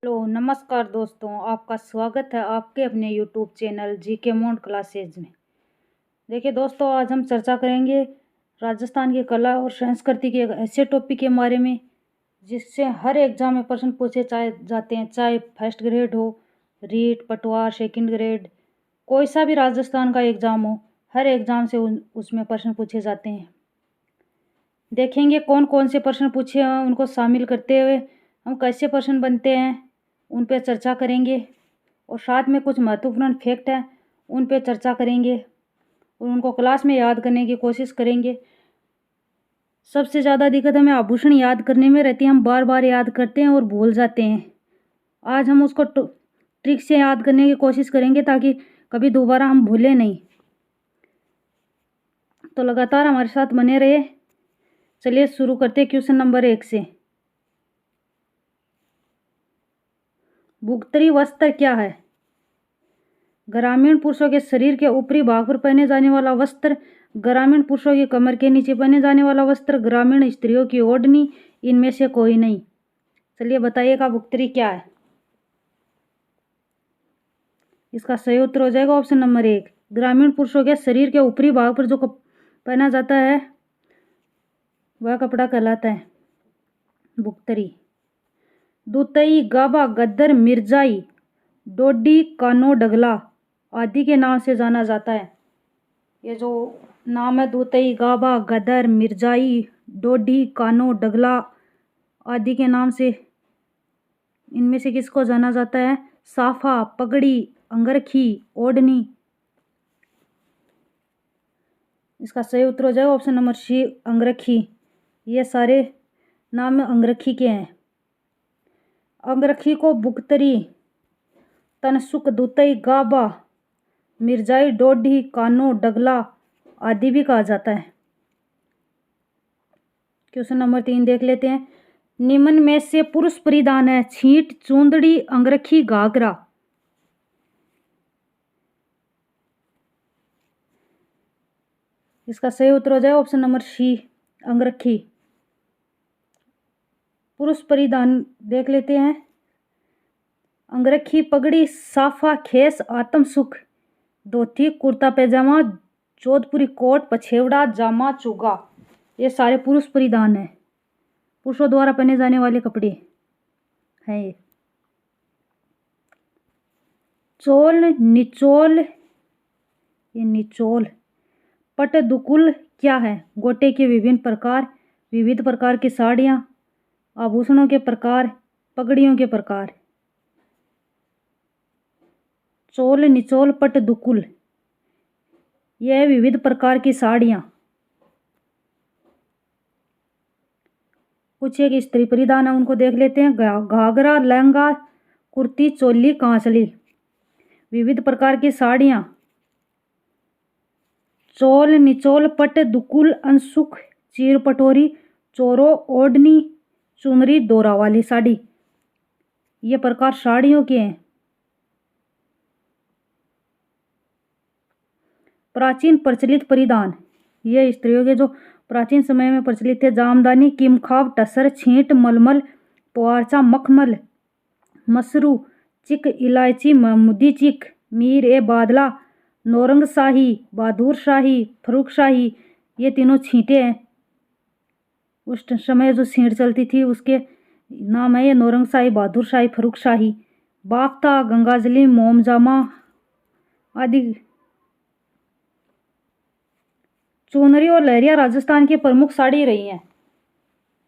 Hello नमस्कार दोस्तों, आपका स्वागत है आपके अपने YouTube channel GK mode classes में। देखिए दोस्तों, आज हम चर्चा करेंगे राजस्थान की कला और संस्कृति के एक ऐसे टॉपिक के बारे में जिससे हर एग्जाम में प्रश्न पूछे जाते हैं, चाहे फर्स्ट ग्रेड हो, रीट, पटवार, सेकंड ग्रेड, कोई सा भी राजस्थान का एग्ज़ाम हो, हर एग्ज़ाम से उसमें प्रश्न पूछे जाते हैं। देखेंगे कौन कौन से प्रश्न पूछे हैं, उनको शामिल करते हुए हम कैसे प्रश्न बनते हैं उन पर चर्चा करेंगे और साथ में कुछ महत्वपूर्ण फैक्ट हैं उन पर चर्चा करेंगे और उनको क्लास में याद करने की कोशिश करेंगे। सबसे ज़्यादा दिक्कत हमें आभूषण याद करने में रहती है, हम बार बार याद करते हैं और भूल जाते हैं। आज हम उसको ट्रिक से याद करने की कोशिश करेंगे ताकि कभी दोबारा हम भूलें नहीं। तो लगातार हमारे साथ बने रहे। चलिए शुरू करते हैं क्वेश्चन नंबर 1 से। भुगतरी वस्त्र क्या है? ग्रामीण पुरुषों के शरीर के ऊपरी भाग पर पहने जाने वाला वस्त्र, ग्रामीण पुरुषों की कमर के नीचे पहने जाने वाला वस्त्र, ग्रामीण स्त्रियों की ओढ़नी, इनमें से कोई नहीं। चलिए बताइएगा भुगतरी क्या है। इसका सही उत्तर हो जाएगा ऑप्शन नंबर 1। ग्रामीण पुरुषों के शरीर के ऊपरी भाग पर जो पहना जाता है वह कपड़ा कहलाता है भुगतरी। दुतई, गाबा, गद्दर, मिर्जाई, डोडी, कानो, डगला आदि के नाम से जाना जाता है। ये जो नाम है दुतई, गाबा, गदर, मिर्जाई, डोडी, कानो, डगला आदि के नाम से इनमें से किसको जाना जाता है? साफा, पगड़ी, अंगरखी, ओढ़नी। इसका सही उत्तर हो जाएगा ऑप्शन नंबर सी, अंगरखी। ये सारे नाम अंगरखी के हैं। अंगरखी को भुगतरी, तनसुक, दुतई, गाबा, मिर्जाई, डोडी, कानो, डगला आदि भी कहा जाता है। क्वेश्चन नंबर 3 देख लेते हैं। निम्न में से पुरुष परिधान है छींट, चूंदड़ी, अंगरखी, घाघरा। इसका सही उत्तर हो जाएगा ऑप्शन नंबर सी, अंगरखी। पुरुष परिधान देख लेते हैं। अंगरखी, पगड़ी, साफा, खेस, आत्म सुख, धोती, कुर्ता पैजामा, जोधपुरी कोट, पछेवड़ा, जामा, चुगा, ये सारे पुरुष परिधान हैं, पुरुषों द्वारा पहने जाने वाले कपड़े हैं ये। चोल, निचोल, ये निचोल। पट दुकुल क्या है? गोटे के विभिन्न प्रकार, विविध प्रकार की साड़ियाँ, आभूषणों के प्रकार, पगड़ियों के प्रकार। चोल, निचोल, पट दुकुल, यह विविध प्रकार की साड़ियाँ। कुछ एक स्त्री परिधान है उनको देख लेते हैं। घाघरा, लहंगा, कुर्ती, चोली, कांसली, विविध प्रकार की साड़ियाँ। चोल, निचोल, पट दुकुल, अनसुख, चीर पटोरी, चोरो, ओढ़नी, चुनरी, दोरा वाली साड़ी, ये प्रकार साड़ियों के हैं। प्राचीन प्रचलित परिधान, ये स्त्रियों के जो प्राचीन समय में प्रचलित थे। जामदानी, किमखाब, टसर, छींट, मलमल, पुआरचा, मखमल, मसरू, चिक, इलायची, महमूदी चिक, मीर ए बादला, नौरंग शाही, बहादुर शाही, फरूख शाही, ये तीनों छींटे हैं। उस समय जो छींट चलती थी उसके नाम है ये नौरंग शाही, बहादुर शाही, फरूख शाही। बाफ्ता, गंगाजली, मोमजामा आदि। चुनरी और लहरिया राजस्थान की प्रमुख साड़ी रही हैं।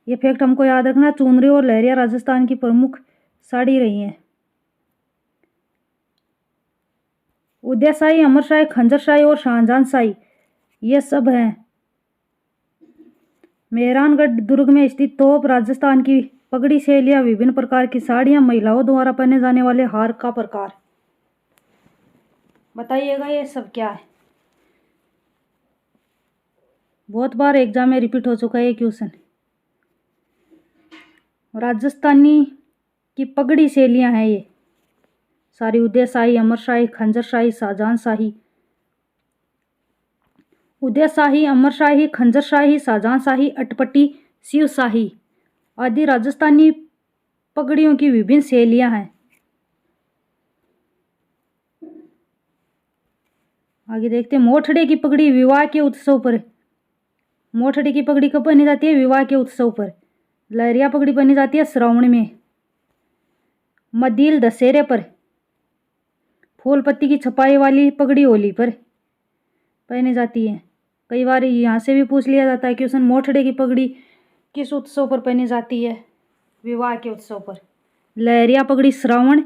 ये फैक्ट हमको याद रखना, चुनरी और लहरिया राजस्थान की प्रमुख साड़ी रही हैं। उदयशाही, अमरशाही, खंजरशाही और शाहजहानशाही, ये सब हैं। मेहरानगढ़ दुर्ग में स्थित तोप राजस्थान की पगड़ी शैलियाँ, विभिन्न प्रकार की साड़ियाँ, महिलाओं द्वारा पहने जाने वाले हार का प्रकार। बताइएगा ये सब क्या है। बहुत बार एग्जाम में रिपीट हो चुका है ये क्वेश्चन। राजस्थानी की पगड़ी शैलियाँ हैं ये सारी, उदयशाही, अमरशाही, खंजरशाही, शाहजहानशाही। उदयशाही, अमरशाही, खंजरशाही, शाहजहानशाही, अटपटी, शिवशाही आदि राजस्थानी पगड़ियों की विभिन्न शैलियाँ हैं। आगे देखते हैं, मोठड़े की पगड़ी विवाह के उत्सव पर। मोठड़े की पगड़ी कब पहनी जाती है? विवाह के उत्सव पर। लहरिया पगड़ी पहनी जाती है श्रावण में। मदील दशहरे पर। फूल पत्ती की छपाई वाली पगड़ी होली पर पहनी जाती है। कई बार यहाँ से भी पूछ लिया जाता है क्वेश्चन, मोठड़े की पगड़ी किस उत्सव पर पहनी जाती है? विवाह के उत्सव पर। लहरिया पगड़ी श्रावण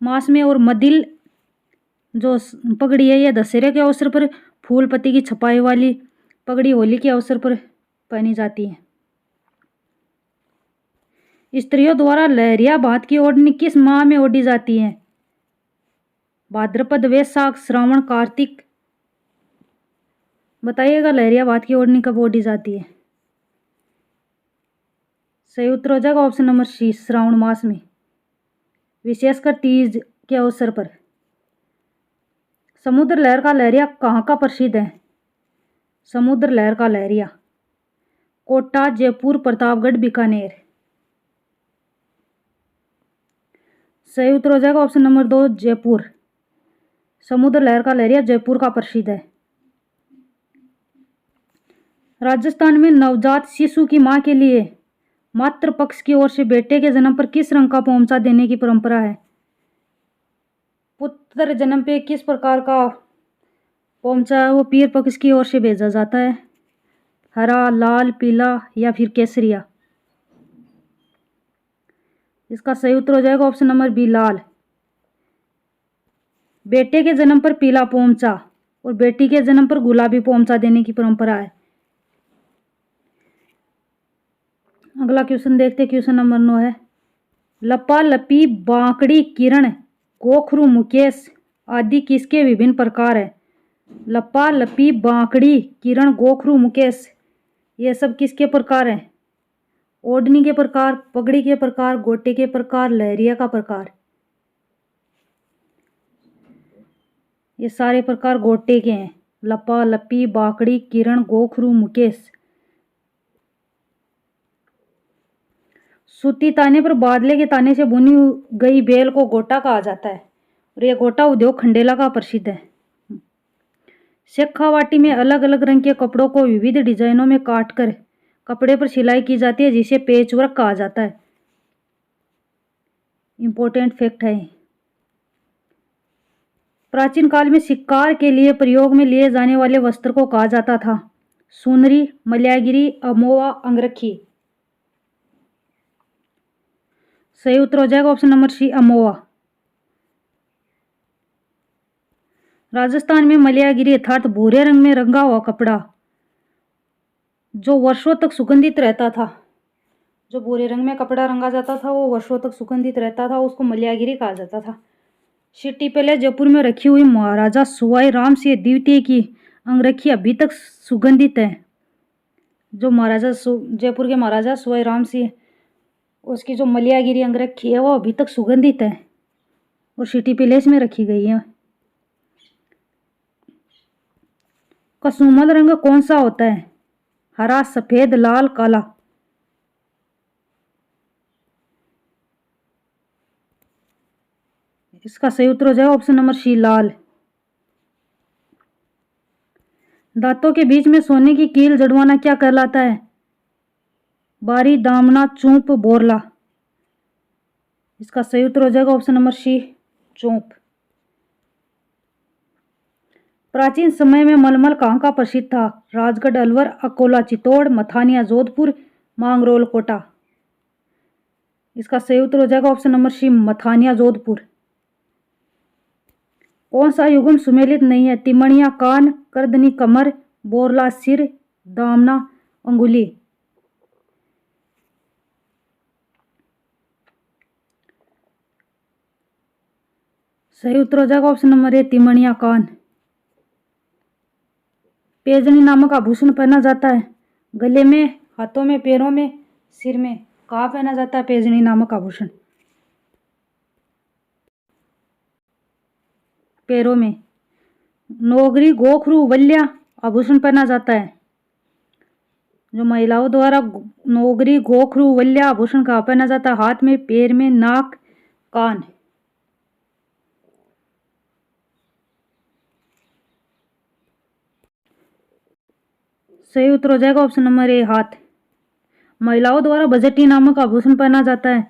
मास में, और मदिल जो पगड़ी है यह दशहरे के अवसर पर। फूल पत्ती की छपाई वाली पगड़ी होली के अवसर पर पहनी जाती है। स्त्रियों द्वारा लहरिया भात की ओढ़नी किस माह में ओढ़ी जाती है? भाद्रपद, वैशाख, श्रावण, कार्तिक। बताइएगा लहरिया भात की ओढ़नी कब ओढ़ी जाती है? सही उत्तर हो जाएगा ऑप्शन नंबर सी, श्रावण मास में, विशेषकर तीज के अवसर पर। समुद्र लहर का लहरिया कहाँ का प्रसिद्ध है? समुद्र लहर का लहरिया कोटा, जयपुर, प्रतापगढ़, बीकानेर। सही उत्तर हो जाएगा ऑप्शन नंबर 2, जयपुर। समुद्र लहर का लहरिया जयपुर का प्रसिद्ध है। राजस्थान में नवजात शिशु की मां के लिए मातृ पक्ष की ओर से बेटे के जन्म पर किस रंग का पोंचा देने की परंपरा है? पुत्र जन्म पे किस प्रकार का पोंचा है वो पीर पक्ष की ओर से भेजा जाता है? हरा, लाल, पीला या फिर केसरिया। इसका सही उत्तर हो जाएगा ऑप्शन नंबर बी, लाल। बेटे के जन्म पर पीला पोंचा और बेटी के जन्म पर गुलाबी पोंचा देने की परंपरा है। अगला क्वेश्चन देखते, क्वेश्चन नंबर 9 है, लपा लपी, बांकड़ी, किरण, गोखरू, मुकेश आदि किसके विभिन्न प्रकार है? लपा लपी, बांकड़ी, किरण, गोखरू, मुकेश ये सब किसके प्रकार हैं? ओढ़नी के प्रकार, पगड़ी के प्रकार, गोटे के प्रकार, लहरिया का प्रकार। ये सारे प्रकार गोटे के हैं। लपा लपी, बांकड़ी, किरण, गोखरू, मुकेश। सूती ताने पर बादले के ताने से बुनी गई बेल को गोटा कहा जाता है और यह गोटा उद्योग खंडेला का प्रसिद्ध है। शेखावाटी में अलग अलग रंग के कपड़ों को विविध डिजाइनों में काटकर कपड़े पर सिलाई की जाती है जिसे पेचवर्क कहा जाता है। इंपॉर्टेंट फैक्ट है। प्राचीन काल में शिकार के लिए प्रयोग में लिए जाने वाले वस्त्र को कहा जाता था सुनरी, मलयागिरी, अमोवा, अंगरखी। सही उत्तर हो जाएगा ऑप्शन नंबर सी, अमोवा। राजस्थान में मलयागिरी अर्थात भूरे रंग में रंगा हुआ कपड़ा जो वर्षों तक सुगंधित रहता था, जो भूरे रंग में कपड़ा रंगा जाता था वो वर्षों तक सुगंधित रहता था, उसको मलयागिरी कहा जाता था। सिटी पैलेस जयपुर में रखी हुई महाराजा सवाई राम सिंह द्वितीय की अंगरखी अभी तक सुगंधित है। जो जयपुर के महाराजा सवाई राम सिंह, उसकी जो मलयागिरी अंगरखी है वो अभी तक सुगंधित है और सिटी पैलेस में रखी गई है। कसुमल रंग कौन सा होता है? हरा, सफेद, लाल, काला। इसका सही उत्तर हो जाएगा ऑप्शन नंबर सी, लाल। दांतों के बीच में सोने की कील जड़वाना क्या कहलाता है? बारी, दामना, चूंप, बोरला। इसका सही उत्तर हो जाएगा ऑप्शन नंबर सी, चूंप। प्राचीन समय में मलमल कहाँ का प्रसिद्ध था? राजगढ़, अलवर, अकोला, चित्तौड़, मथानिया, जोधपुर, मांगरोल, कोटा। इसका सही उत्तर हो जाएगा option number C, Mathania, Jodhpur. कौन सा युग्म सुमेलित नहीं है? तिमणिया कान, करदनी कमर, बोरला सिर, दामना अंगुली। सही उत्तर हो जाएगा ऑप्शन नंबर ए, तिमणिया कान। पेजनी नामक आभूषण पहना जाता है गले में, हाथों में, पैरों में, सिर में। कहाँ पहना जाता है पेजनी नामक आभूषण? पैरों में। नोगरी, गोखरू, वल्या आभूषण पहना जाता है जो महिलाओं द्वारा नोगरी, गोखरू, वल्ल्या आभूषण का पहना जाता है, हाथ में, पैर में, नाक, कान। सही उत्तर हो जाएगा ऑप्शन नंबर ए, हाथ। महिलाओं द्वारा बजटी नामक आभूषण पहना जाता है,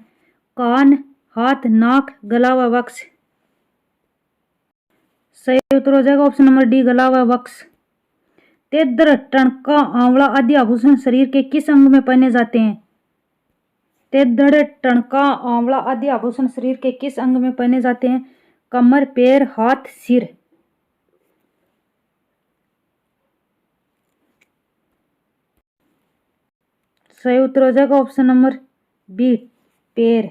कान, हाथ, नाक, गला व वक्ष। सही उत्तर हो जाएगा ऑप्शन नंबर डी, गला व वक्ष। तेदर, टणका, आंवला आदि आभूषण शरीर के किस अंग में पहने जाते हैं? तेदड़, टणका, आंवला आदि आभूषण शरीर के किस अंग में पहने जाते हैं? कमर, पैर, हाथ, सिर। सही उत्तर हो जाएगा ऑप्शन नंबर बी, पैर।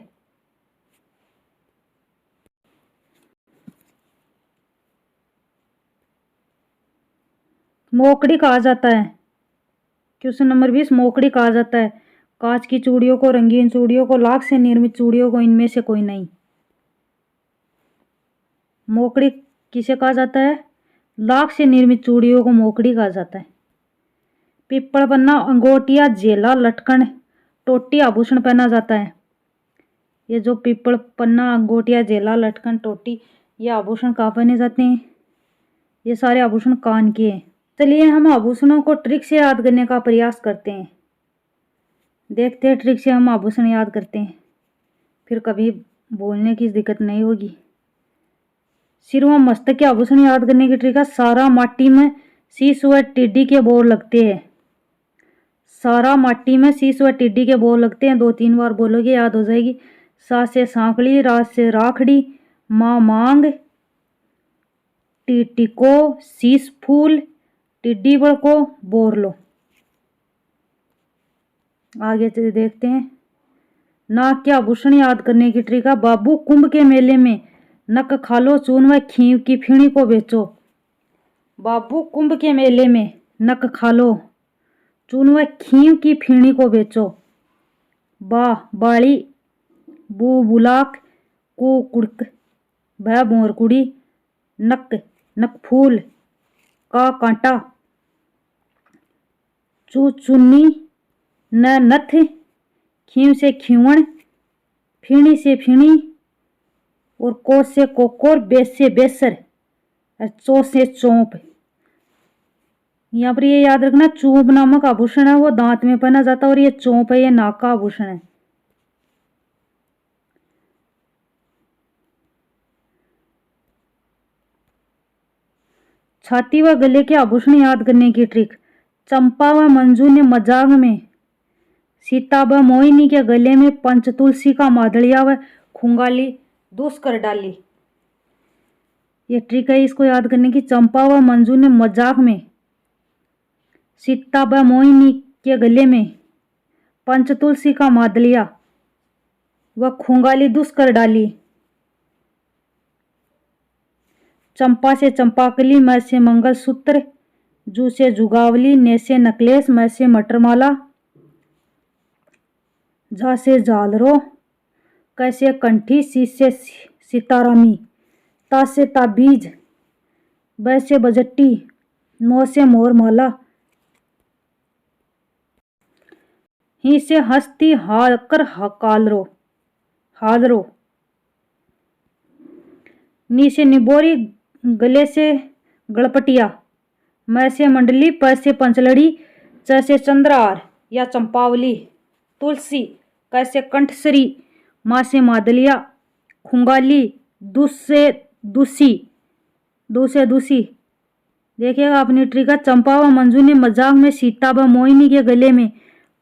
मोकड़ी कहा जाता है, क्वेश्चन नंबर 20, मोकड़ी कहा जाता है कांच की चूड़ियों को, रंगीन चूड़ियों को, लाख से निर्मित चूड़ियों को, इनमें से कोई नहीं। मोकड़ी किसे कहा जाता है? लाख से निर्मित चूड़ियों को मोकड़ी कहा जाता है। पीपल पन्ना, अंगोटिया, जेला, लटकन, टोटी आभूषण पहना जाता है। ये जो पीपल पन्ना, अंगोटिया, जेला, लटकन, टोटी, ये आभूषण कहाँ पहने जाते हैं? ये सारे आभूषण कान के हैं। चलिए हम आभूषणों को ट्रिक से याद करने का प्रयास करते हैं। देखते हैं ट्रिक से हम आभूषण याद करते हैं, फिर कभी बोलने की दिक्कत नहीं होगी। सिर व मस्तक के आभूषण याद करने की ट्रिक है, सारा माटी में शीश व टिड्डी के बोर लगते हैं। सारा माटी में शीश व टिड्डी के बोर लगते हैं, 2-3 बार बोलोगे याद हो जाएगी। सा से सांकली, रा से राखड़ी, माँ मांग, टिको, शीश फूल, टिड्डी बड़को, बोर लो। आगे चलिए देखते हैं। नाक के आभूषण याद करने की ट्रिक है, बाबू कुंभ के मेले में नक खालो, चून व खींव की फीणी को बेचो। बाबू कुंभ के मेले में नक खालो, चून व खींव की फीणी को बेचो। बा बाली, बू बुलाक, कु कुड़क, भै भोरकुड़ी, नक नकफूल, का कांटा, चू चुन्नी, न नथ, खींव से खीवण, फीणी से फीणी, और को से कोकोर, बेस से बेसर, और चो से चौंप। यहाँ पर ये याद रखना, चूंप नामक आभूषण है वो दांत में पहना जाता है, और ये चौंप है ये नाक का आभूषण है। छाती व गले के आभूषण याद करने की ट्रिक, चंपा व मंजू ने मजाक में सीता व मोहिनी के गले में पंचतुलसी का मादलिया व खुंगाली दूस कर डाली। ये ट्रिक है इसको याद करने की, चंपा व मंजू ने मजाक में सीता व मोहिनी के गले में पंचतुलसी का मादलिया व खुंगाली दूस कर डाली। चंपा से चंपाकली, मैं से मंगलसूत्र, जू से जुगावली, ने से नकलेस, मैं से मटरमाला, झा से झालरो, कैसे कंठी, सी से सीतारामी, ता से ताबीज, ब से बजट्टी, मो से मोरमाला, ही से हस्ती, हाकर कालरो हादरो, नी से निबोरी, गले से गड़पटिया, मैं से मंडली, प से पंचलड़ी, च से चंद्रहार या चंपावली, तुलसी, कैसे कंठसरी, माँ से मादलिया, खुंगाली, दूस से दूसी, दू से दूसी। देखिएगा अपनी ट्रिक है, चंपा व मंजू ने मजाक में सीता व मोहिनी के गले में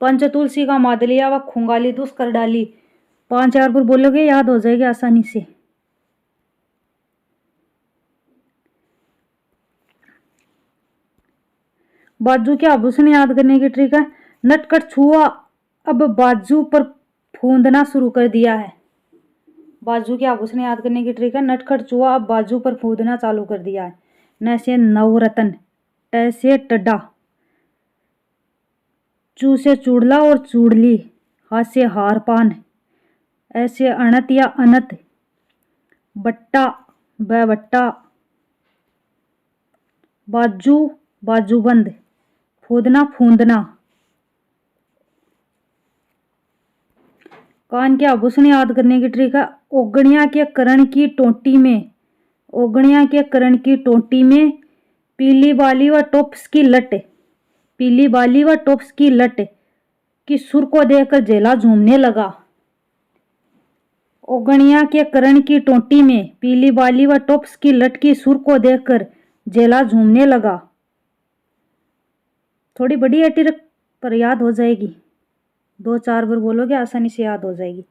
पंचतुलसी का मादलिया व खुंगाली दूस कर डाली। 5-4 बार बोलोगे याद हो जाएगी आसानी से। बाजू के आभूषण याद करने की ट्रिक है, नटखट छुआ अब बाजू पर फूंदना शुरू कर दिया है। बाजू के आभूषण याद करने की ट्रिक है, नटखट छुआ अब बाजू पर फूंदना चालू कर दिया है। न से नवरत्न, ट से टड्डा, चू से चूड़ला और चूड़ली, हा से हार पान, ऐसे अणत या अनत, बट्टा व बट्टा, बाजू बाजूबंद, फूदना फूंदना। कान के आभूषण याद करने की ट्रिक है। ओगणिया के करण की टोटी में, ओगणिया के करण की टोटी में पीली बाली व टॉप्स की लट, पीली बाली व टॉप्स की लट की सुर को देखकर झेला झूमने लगा। ओगणिया के करण की टोटी में पीली बाली व टॉप्स की लट की सुर को देखकर झेला झूमने लगा। थोड़ी बड़ी है ट्रिक पर याद हो जाएगी, 2-4 बार बोलोगे आसानी से याद हो जाएगी।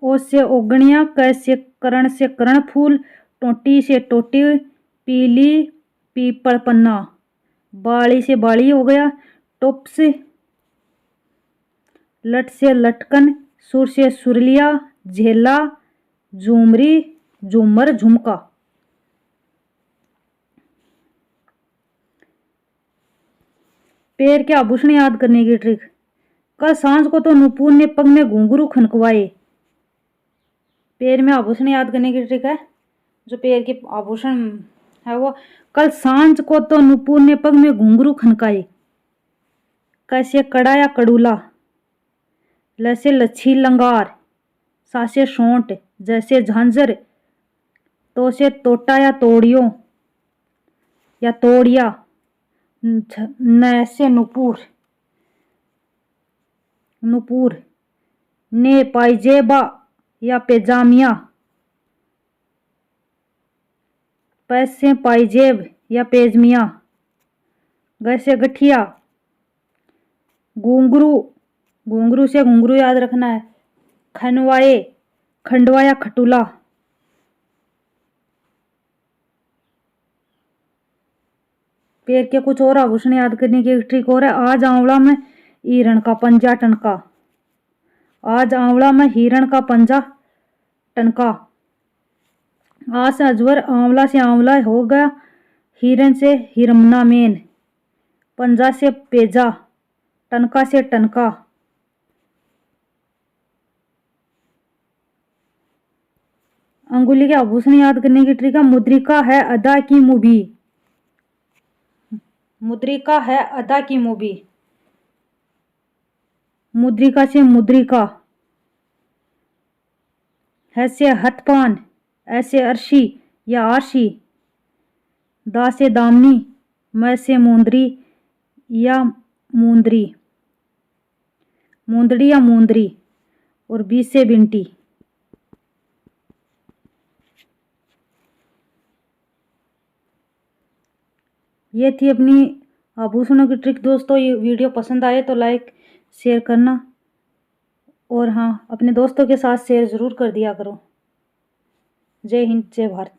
ओ से ओगणिया, क से करण से करण फूल, टोटी से टोटी, पीली पीपल पन्ना, बाली से बाली हो गया, टॉप से लट से लटकन, सुर से सुरलिया, झेला, झूमरी, झूमर, झुमका। पैर के आभूषण याद करने की ट्रिक। कल सांझ को तो नुपुर ने पग में घुंघरू खनकवाए। पैर में आभूषण याद करने की ट्रिक है, जो पैर के आभूषण है वो। कल सांझ को तो नुपुर ने पग में घुंघरू खनकाए। कैसे कड़ा या कड़ूला, लसे लच्छी लंगार, सासे सोंठ, जैसे झांझर, तो से तोटा या तोड़ियो या तोड़िया, न से नुपुर, नुपुर, ने पायजेबा या पेजामिया, पैसे पायजेब या पेजमिया, गैसे गठिया, घुंघरू, घुंघरू से घुंघरू याद रखना है, खनवाए, खंडवा या खटूला। पैर के कुछ और आभूषण याद करने की एक ट्रिक और है। आज आंवला में हिरण का पंजा टनका, आज आंवला में हिरण का पंजा टनका। आ से अजवर, आंवला से आंवला हो गया, हिरण से हिरमना मेन, पंजा से पेजा, टनका से टनका। अंगुली के आभूषण याद करने की ट्रिक है। मुद्रिका है अदा की मूवी, मुद्रिका है अदा की मूवी, मुद्रिका से मुद्रिका, है से हथपान, ऐसे अर्शी या आरशी, दा से दामनी, मैं से मुंदरी या मुंदरी, मुंदड़ी या मुंदरी, और बी से बिंटी। ये थी अपनी आभूषणों की ट्रिक। दोस्तों ये वीडियो पसंद आए तो लाइक शेयर करना, और हाँ अपने दोस्तों के साथ शेयर ज़रूर कर दिया करो। जय हिंद, जय भारत।